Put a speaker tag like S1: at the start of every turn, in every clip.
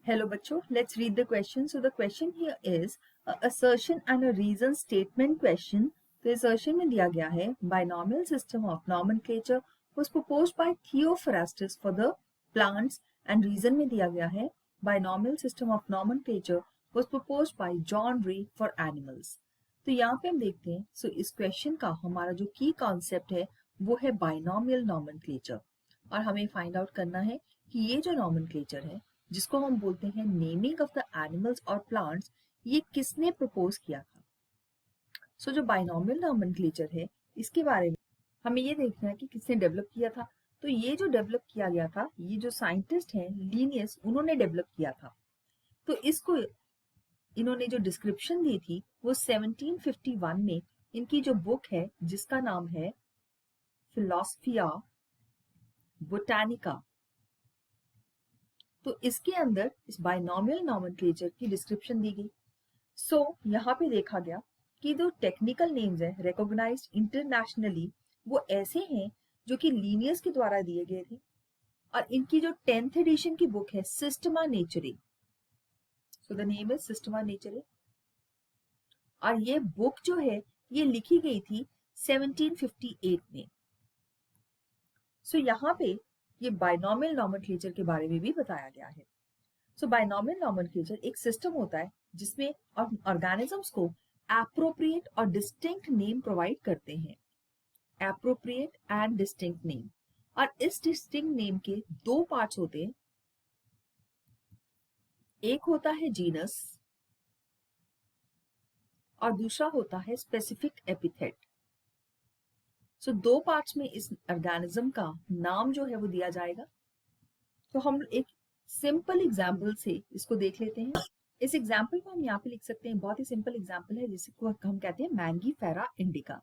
S1: Hello बच्चों, let's read the question. So the question here is a assertion and a reason statement question. तो assertion में दिया गया है binomial system of nomenclature was proposed by Theophrastus for the plants and reason में दिया गया है binomial system of nomenclature was proposed by John Ray for animals. तो यहाँ पे हम देखते हैं so इस question का हमारा जो की concept है वो है binomial nomenclature और हमें find out करना है कि ये जो nomenclature है जिसको हम बोलते हैं नेमिंग ऑफ द एनिमल्स और प्लांट्स, ये किसने प्रपोज किया था। सो जो बाइनोमियल नॉमेनक्लेचर है इसके बारे में हमें ये देखना है कि किसने डेवलप किया था। तो ये जो डेवलप किया गया था, ये जो साइंटिस्ट हैं लीनियस, उन्होंने डेवलप किया था। तो इसको इन्होंने जो डिस्क्रिप्शन दी थी वो 1751 में इनकी जो बुक है जिसका नाम है फिलोसफिया बोटानिका, तो इसके अंदर इस बाइनोमियल नॉमेनक्लेचर की डिस्क्रिप्शन दी गई। सो यहाँ पे देखा गया कि जो टेक्निकल नेम्स हैं रिकॉग्नाइज्ड इंटरनेशनली वो ऐसे हैं जो कि लीनियस के द्वारा दिए गए थे और इनकी जो 10th एडिशन की बुक है Systema नेचरे, so the name is Systema नेचरे, और ये बुक जो है ये लिखी गई थी 1758 में। सो यहाँ पे ये बाइनोमियल नॉमेनक्लेचर के बारे में भी बताया गया है। सो बाइनोमियल नॉमेनक्लेचर एक सिस्टम होता है जिसमें ऑर्गेनिजम्स को एप्रोप्रिएट और डिस्टिंक्ट नेम प्रोवाइड करते हैं, एप्रोप्रिएट एंड डिस्टिंक्ट नेम। और इस डिस्टिंक्ट नेम के दो पार्ट्स होते हैं, एक होता है जीनस और दूसरा होता है स्पेसिफिक एपिथेट। सो दो पार्ट्स में इस ऑर्गेनिज्म का नाम जो है वो दिया जाएगा। तो हम एक सिंपल एग्जाम्पल से इसको देख लेते हैं। इस एग्जाम्पल को हम यहाँ पे लिख सकते हैं, बहुत ही सिंपल एग्जाम्पल है जिसको हम कहते हैं मैंगीफेरा इंडिका।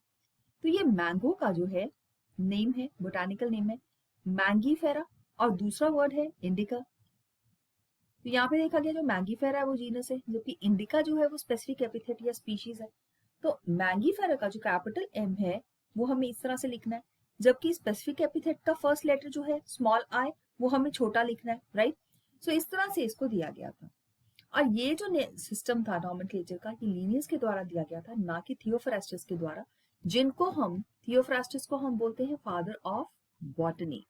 S1: तो ये मैंगो का जो है नेम है, बोटानिकल नेम है मैंगीफेरा और दूसरा वर्ड है इंडिका। तो यहाँ पे देखा गया जो मैंगीफेरा है वो जीनस है, जबकि इंडिका जो है वो स्पेसिफिक एपिथेट या स्पीशीज है। तो मैंगीफेरा का जो कैपिटल एम है वो हमें इस तरह से लिखना है, जबकि स्पेसिफिक एपिथेट का फर्स्ट लेटर जो है स्मॉल आई वो हमें छोटा लिखना है, राइट। सो इस तरह से इसको दिया गया था। और ये जो सिस्टम था नॉमेनक्लेचर का, ये लीनियस के द्वारा दिया गया था, ना कि थियोफ्रास्टस के द्वारा, जिनको हम थियोफ्रास्टस को हम बोलते हैं फादर ऑफ बॉटनी,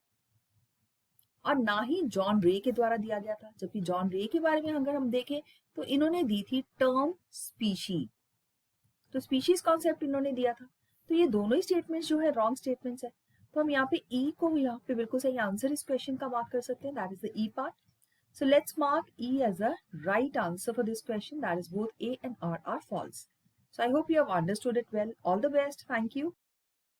S1: और ना ही जॉन रे के द्वारा दिया गया था। जबकि जॉन रे के बारे में अगर हम देखें तो इन्होंने दी थी टर्म स्पीशी, तो स्पीशीज कॉन्सेप्ट इन्होंने दिया था। तो ये दोनों ही स्टेटमेंट्स जो है रॉन्ग स्टेटमेंट्स है। तो हम यहाँ पे ई को यहाँ पे बिल्कुल सही आंसर इस क्वेश्चन का मार्क कर सकते हैं, that is the E part. So let's mark E as a right answer for this question, that is both A and R are false. So I hope you have understood it well. All the best. Thank you.